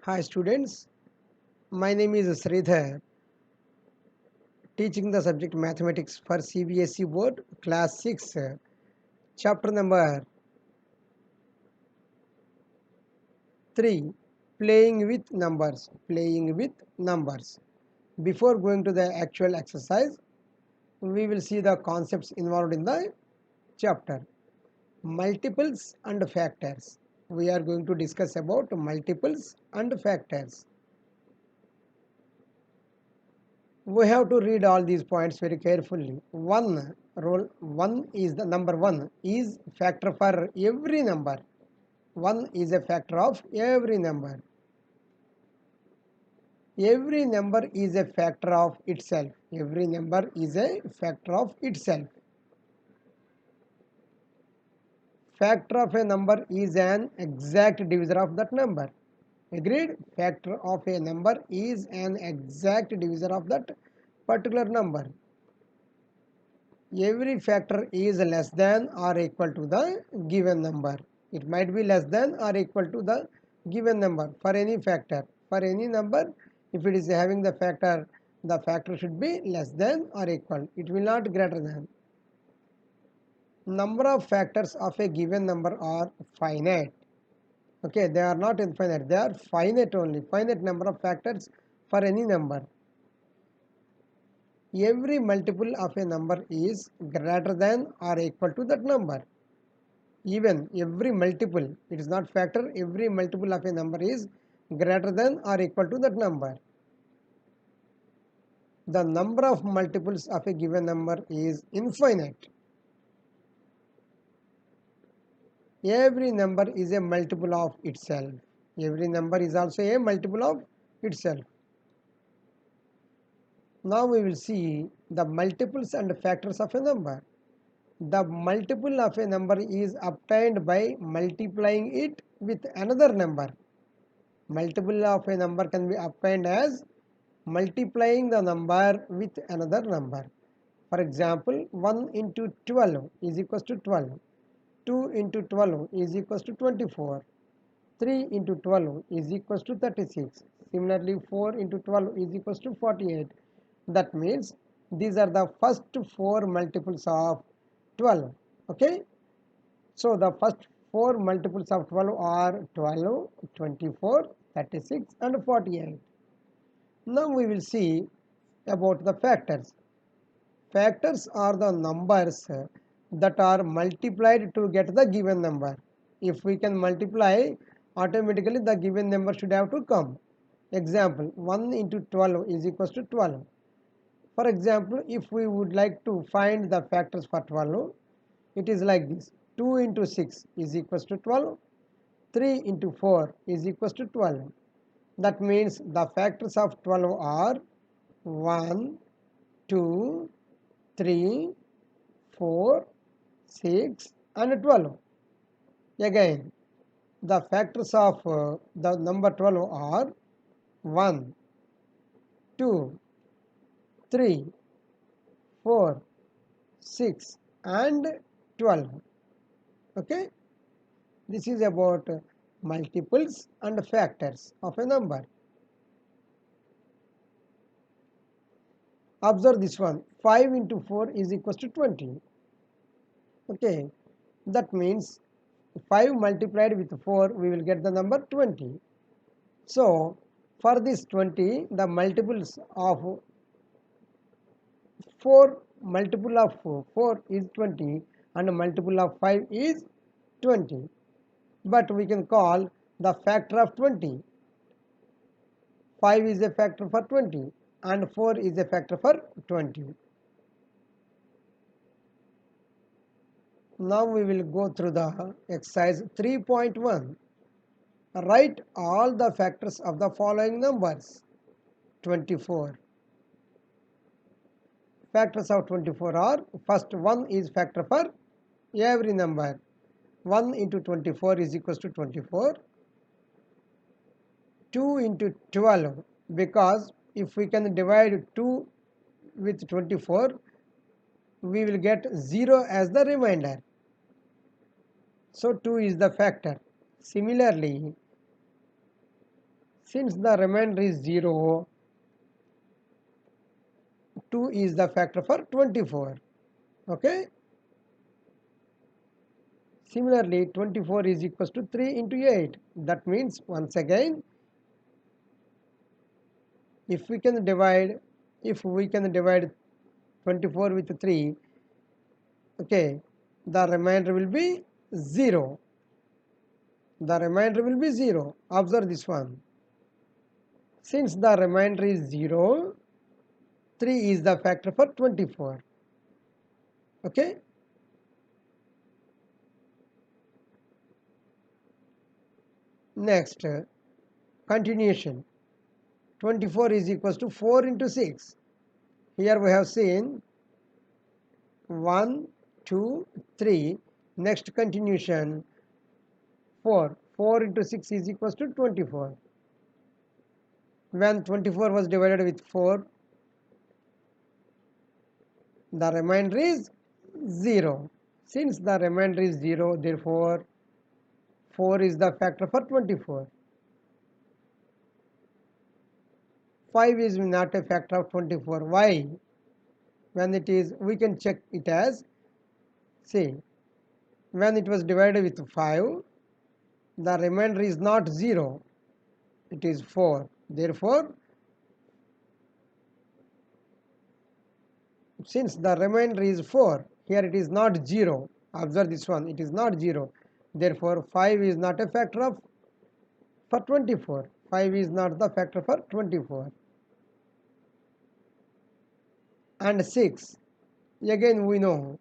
Hi students, my name is Sridhar, teaching the subject mathematics for CBSE board class 6, chapter number 3, playing with numbers. Before going to the actual exercise, we will see the concepts involved in the chapter. Multiples and factors. We are going to discuss about multiples and factors. We have to read all these points very carefully. One is the number one is factor for every number. One is a factor of every number. Every number is a factor of itself. Every number is a factor of itself. Factor of a number is an exact divisor of that number. Agreed? Factor of a number is an exact divisor of that particular number. Every factor is less than or equal to the given number. It might be less than or equal to the given number for any factor. For any number, if it is having the factor should be less than or equal. It will not greater than. Number of factors of a given number are finite. Okay, they are not infinite. They are finite only. Finite number of factors for any number. Every multiple of a number is greater than or equal to that number. Even every multiple, it is not factor, every multiple of a number is greater than or equal to that number. The number of multiples of a given number is infinite. Every number is a multiple of itself. Every number is also a multiple of itself. Now we will see the multiples and factors of a number. The multiple of a number is obtained by multiplying it with another number. Multiple of a number can be obtained as multiplying the number with another number. For example, 1 into 12 is equals to 12. 2 into 12 is equals to 24. 3 into 12 is equals to 36. Similarly, 4 into 12 is equals to 48. That means these are the first four multiples of 12. Okay. So the first four multiples of 12 are 12, 24, 36 and 48. Now we will see about the factors. Factors are the numbers that are multiplied to get the given number. If we can multiply, automatically the given number should have to come. Example, 1 into 12 is equals to 12. For example, if we would like to find the factors for 12, it is like this. 2 into 6 is equals to 12. 3 into 4 is equals to 12. That means the factors of 12 are 1, 2, 3, 4, 6 and 12. Again, the factors of the number 12 are 1, 2, 3, 4, 6 and 12. Okay, this is about multiples and factors of a number. Observe this one, 5 into 4 is equals to 20. Okay, that means 5 multiplied with 4, we will get the number 20. So for this 20, the multiples of 4 multiple of 4 is 20 and multiple of 5 is 20. But we can call the factor of 20. 5 is a factor for 20 and 4 is a factor for 20. Now we will go through the exercise 3.1. Write all the factors of the following numbers. 24. Factors of 24 are, first one is factor for every number. 1 into 24 is equals to 24. 2 into 12, because if we can divide 2 with 24, we will get 0 as the remainder. So 2 is the factor. Similarly, Since the remainder is 0, 2 is the factor for 24. Okay. Similarly, 24 is equals to 3 into 8. That means once again, if we can divide 24 with 3, okay, the remainder will be 0. The remainder will be 0. Observe this one. Since the remainder is 0, 3 is the factor for 24. Okay. Next, continuation. 24 is equals to 4 into 6. Here we have seen 1, 2, 3. Next continuation 4. 4 into 6 is equals to 24. When 24 was divided with 4, the remainder is 0. Since the remainder is 0, therefore 4 is the factor for 24. 5 is not a factor of 24. Why? When it is, we can check it as, see, when it was divided with 5, the remainder is not 0, it is 4. Therefore, since the remainder is 4, here it is not 0. Observe this one, it is not 0. Therefore, 5 is not a factor of for 24. 5 is not the factor for 24. And 6, again we know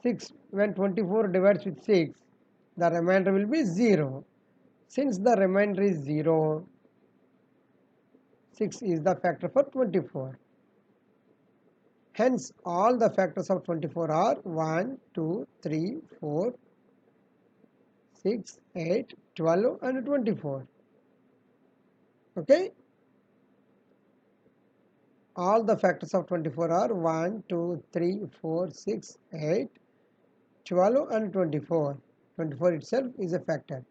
6, when 24 divides with 6, the remainder will be 0. Since the remainder is 0, 6 is the factor for 24. Hence, all the factors of 24 are 1, 2, 3, 4, 6, 8, 12 and 24. Okay? All the factors of 24 are 1, 2, 3, 4, 6, 8, 12 and 24. 24 itself is a factor.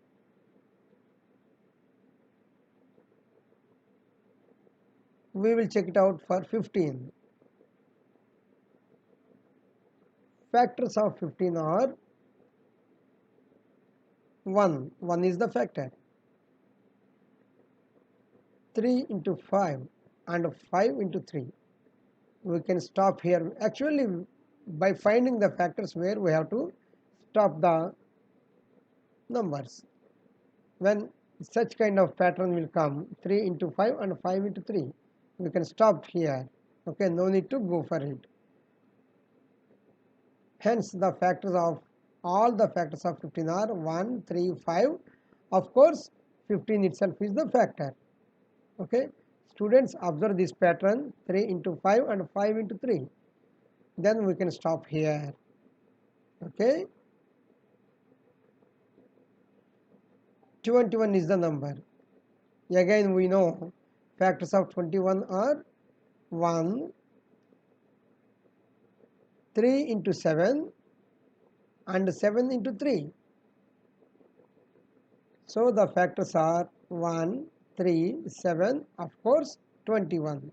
We will check it out for 15. Factors of 15 are 1. 1 is the factor. 3 into 5 and 5 into 3. We can stop here. Actually, by finding the factors where we have to stop the numbers. When such kind of pattern will come, 3 into 5 and 5 into 3, we can stop here. Okay, no need to go for it. Hence, the factors of all the factors of 15 are 1, 3, 5. Of course, 15 itself is the factor. Okay, students, observe this pattern, 3 into 5 and 5 into 3. Then we can stop here. Okay, 21 is the number. Again we know factors of 21 are 1, 3 into 7 and 7 into 3. So the factors are 1, 3, 7, of course 21.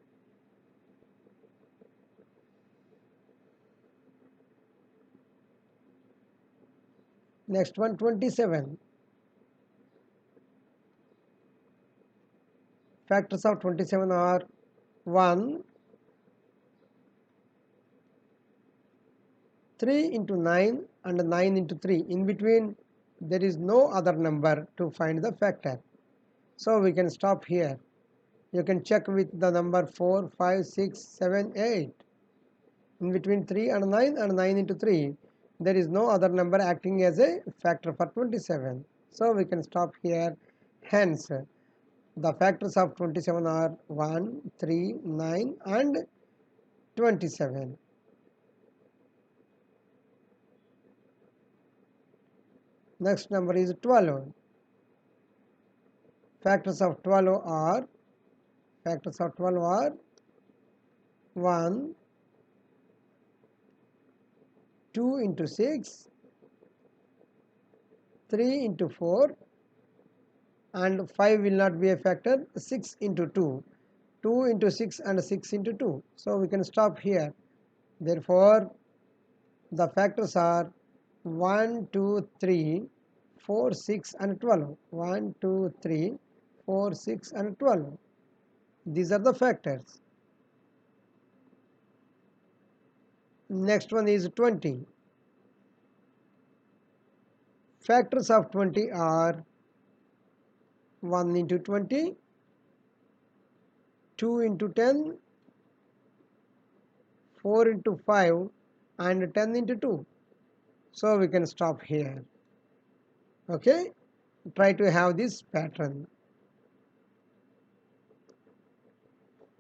Next one, 27. Factors of 27 are 1, 3 into 9 and 9 into 3. In between, there is no other number to find the factor. So we can stop here. You can check with the number 4, 5, 6, 7, 8. In between 3 and 9 into 3, there is no other number acting as a factor for 27. So we can stop here. Hence, the factors of 27 are 1, 3, 9 and 27. Next number is 12. Factors of 12 are 1, 2 into 6, 3 into 4, and 5 will not be a factor. 6 into 2, 2 into 6 and 6 into 2. So we can stop here. Therefore, the factors are 1, 2, 3, 4, 6 and 12. 1, 2, 3, 4, 6 and 12. These are the factors. Next one is 20. Factors of 20 are 1 into 20, 2 into 10, 4 into 5 and 10 into 2. So we can stop here. Okay, try to have this pattern.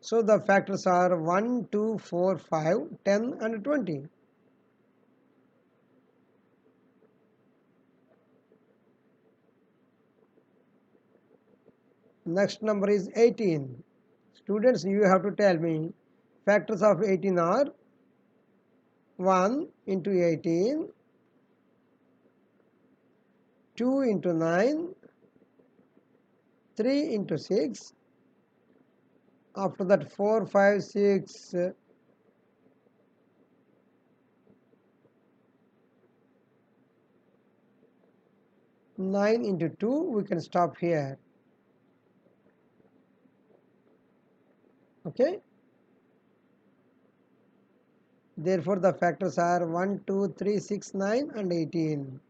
So the factors are 1, 2, 4, 5, 10 and 20. Next number is 18. Students, you have to tell me factors of 18 are 1 into 18, 2 into 9, 3 into 6, after that 4, 5, 6, 9 into 2, we can stop here. Okay. Therefore, the factors are 1, 2, 3, 6, 9 and 18.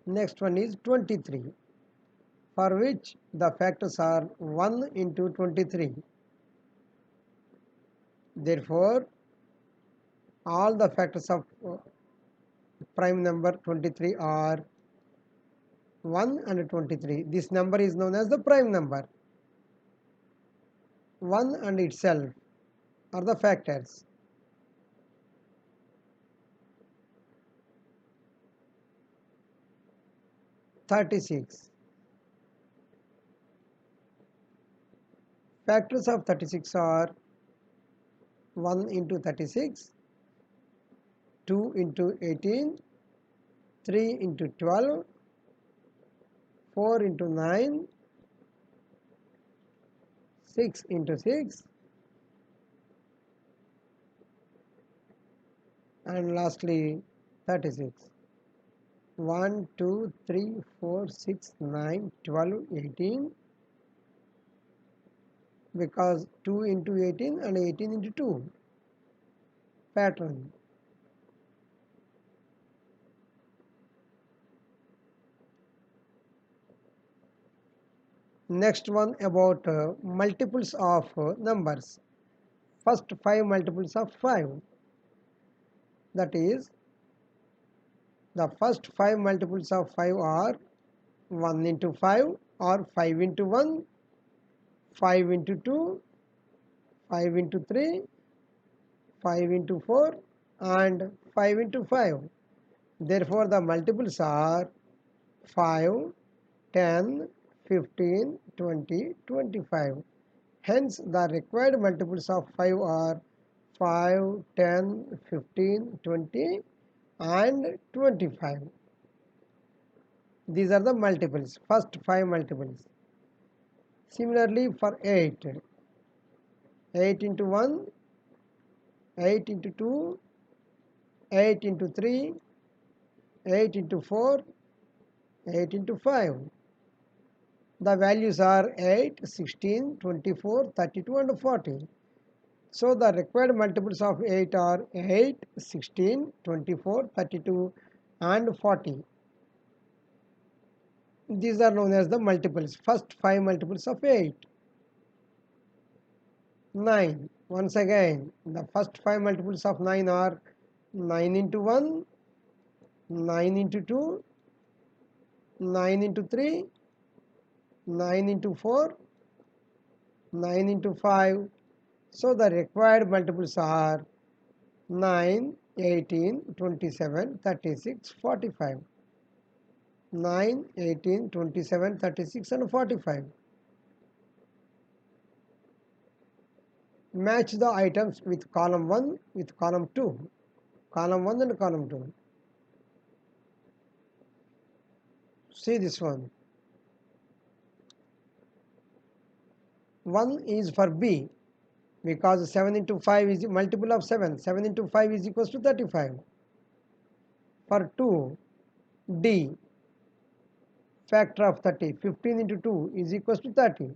Next one is 23, for which the factors are 1 into 23. Therefore, all the factors of prime number 23 are 1 and 23. This number is known as the prime number. 1 and itself are the factors. (36). Factors of 36 are 1 into 36, 2 into 18, 3 into 12, 4 into 9, 6 into 6, and lastly 36. 1, 2, 3, 4, 6, 9, 12, 18, because 2 into 18 and 18 into 2. Pattern. Next one about multiples of numbers. First 5 multiples of 5. That is, the first 5 multiples of 5 are 1 into 5 or 5 into 1, 5 into 2, 5 into 3, 5 into 4 and 5 into 5. Therefore, the multiples are 5, 10, 15, 20, 25. Hence, the required multiples of 5 are 5, 10, 15, 20 and 25. These are the multiples, first 5 multiples. Similarly, for 8, 8 into 1, 8 into 2, 8 into 3, 8 into 4, 8 into 5. The values are 8, 16, 24, 32 and 40. So the required multiples of 8 are 8, 16, 24, 32 and 40. These are known as the multiples, first 5 multiples of 8. 9. Once again, the first 5 multiples of 9 are 9 into 1, 9 into 2, 9 into 3, 9 into 4, 9 into 5. So the required multiples are 9, 18, 27, 36, 45. 9, 18, 27, 36 and 45. Match the items with column 1 with column 2. Column 1 and column 2. See this one. 1 is for B because 7 into 5 is multiple of 7. 7 into 5 is equals to 35. For 2, D, factor of 30. 15 into 2 is equals to 30.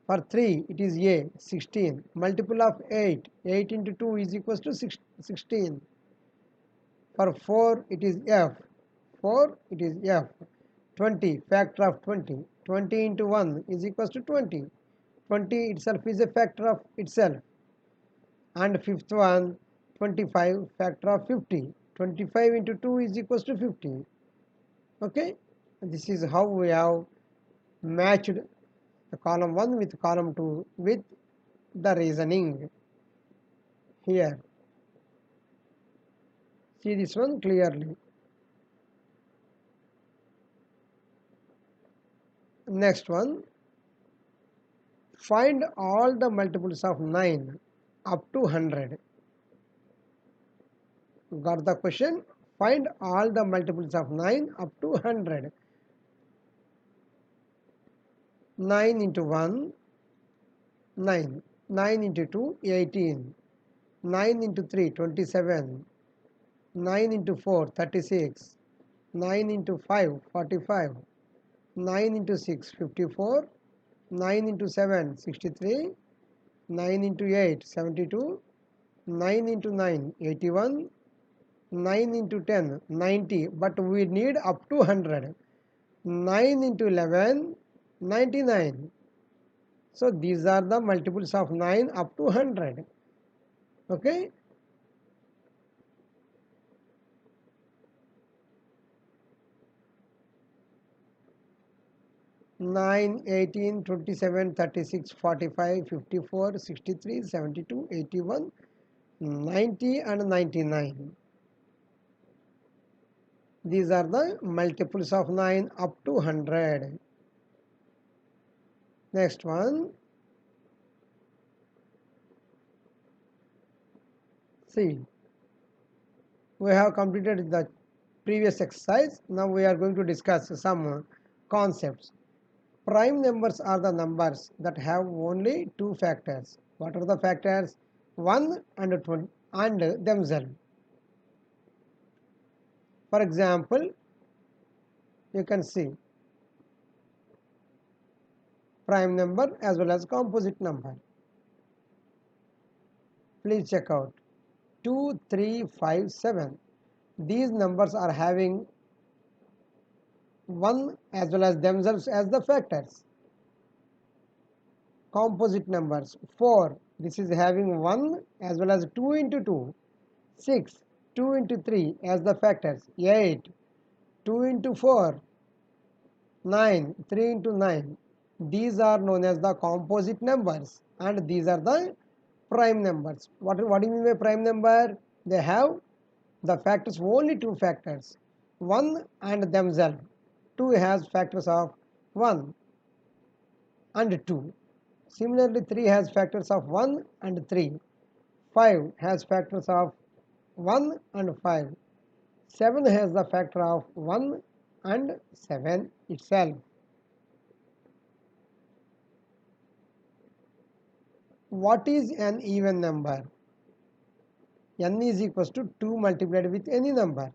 For 3, it is A, 16. Multiple of 8. 8 into 2 is equals to 16. For 4, it is F. 4, it is F. 20, factor of 20. 20 into 1 is equals to 20. 20 itself is a factor of itself. And fifth one, 25, factor of 50. 25 into 2 is equals to 50. Okay, this is how we have matched the column 1 with column 2 with the reasoning here. See this one clearly. Next one, find all the multiples of 9 up to 100. Got the question? Find all the multiples of 9 up to 100. 9 into 1, 9. 9 into 2, 18. 9 into 3, 27. 9 into 4, 36. 9 into 5, 45. 9 into 6, 54. 9 into 7, 63. 9 into 8, 72. 9 into 9, 81. 9 into 10, 90. But we need up to 100. 9 into 11, 99. So these are the multiples of 9 up to 100. Okay. Nine, 18, 27, 36, 45, 54, 63, 72, 81, 90 and 99. These are the multiples of 9 up to 100. Next one. See, we have completed the previous exercise. Now we are going to discuss some concepts. Prime numbers are the numbers that have only two factors. What are the factors? 1 and 20 and themselves. For example, you can see prime number as well as composite number. Please check out 2, 3, 5, 7. These numbers are having 1 as well as themselves as the factors. Composite numbers 4. This is having 1 as well as 2 into 2. 6. 2 into 3 as the factors. 8. 2 into 4. 9. 3 into 9. These are known as the composite numbers and these are the prime numbers. What do you mean by prime number? They have the factors, only two factors, 1 and themselves. 2 has factors of 1 and 2. Similarly, 3 has factors of 1 and 3. 5 has factors of 1 and 5. 7 has the factor of 1 and 7 itself. What is an even number? N is equals to 2 multiplied with any number.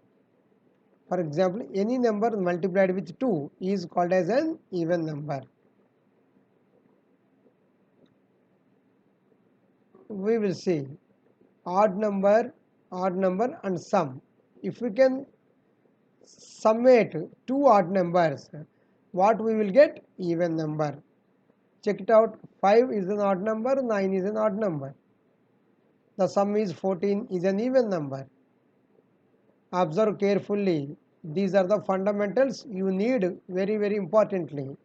For example, any number multiplied with 2 is called as an even number. We will see odd number and sum. If we can summate two odd numbers, what we will get? Even number. Check it out. 5 is an odd number, 9 is an odd number. The sum is 14 is an even number. Observe carefully. These are the fundamentals you need very importantly.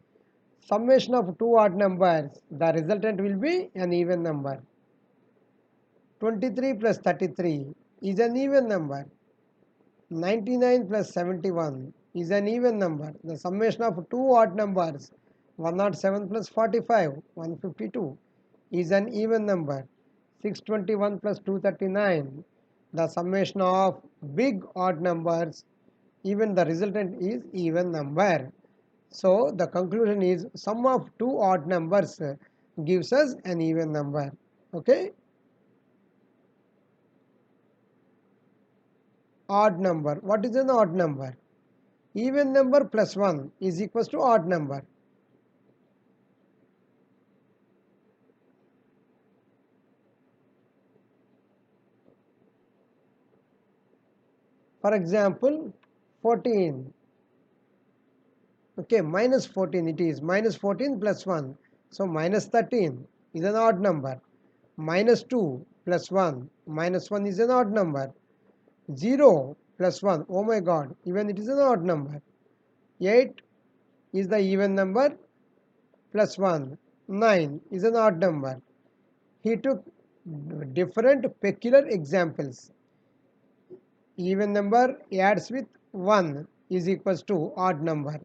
Summation of two odd numbers, the resultant will be an even number. 23 plus 33 is an even number. 99 plus 71 is an even number. The summation of two odd numbers, 107 plus 45, 152, is an even number. 621 plus 239, the summation of big odd numbers, even the resultant is even number. So the conclusion is sum of two odd numbers gives us an even number. Okay. Odd number. What is an odd number? Even number plus 1 is equals to odd number. For example, 14. Okay, minus 14 it is. Minus 14 plus 1. So minus 13 is an odd number. Minus 2 plus 1. Minus 1 is an odd number. 0 plus 1. Oh my god, even it is an odd number. 8 is the even number plus 1. 9 is an odd number. He took different peculiar examples. Even number adds with 1 is equals to odd number.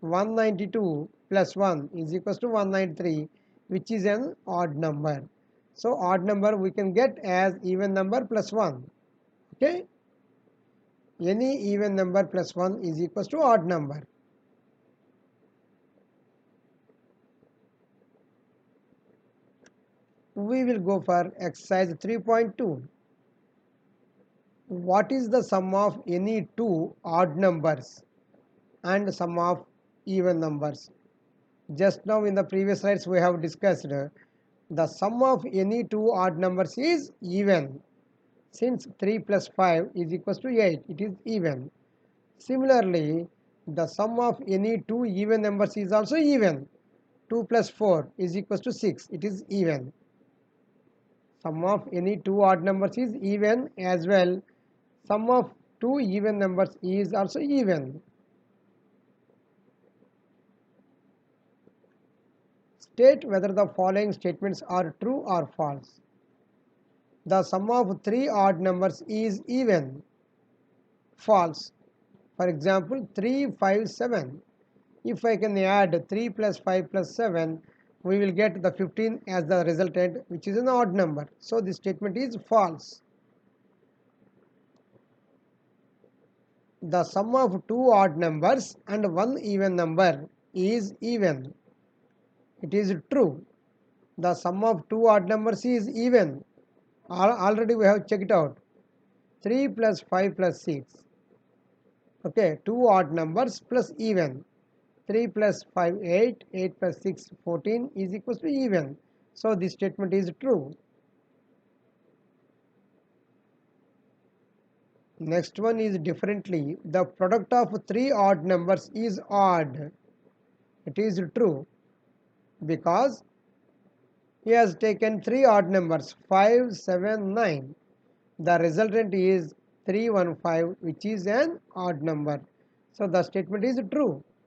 192 plus 1 is equals to 193, which is an odd number. So odd number we can get as even number plus 1. Okay. Any even number plus 1 is equals to odd number. We will go for exercise 3.2. What is the sum of any two odd numbers and sum of even numbers? Just now in the previous slides we have discussed the sum of any two odd numbers is even. Since 3 plus 5 is equals to 8, it is even. Similarly, the sum of any two even numbers is also even. 2 plus 4 is equals to 6, it is even. Sum of any two odd numbers is even as well. Sum of two even numbers is also even. State whether the following statements are true or false. The sum of three odd numbers is even. False. For example, 3, 5, 7. If I can add 3 plus 5 plus 7, we will get the 15 as the resultant, which is an odd number. So this statement is false. The sum of two odd numbers and one even number is even. It is true. The sum of two odd numbers is even. Already we have checked out. 3 plus 5 plus 6. Okay, two odd numbers plus even. 3 plus 5, 8. 8 plus 6, 14 is equals to even. So this statement is true. Next one is differently. The product of three odd numbers is odd. It is true because he has taken three odd numbers 5, 7, 9. The resultant is 315, which is an odd number. So the statement is true.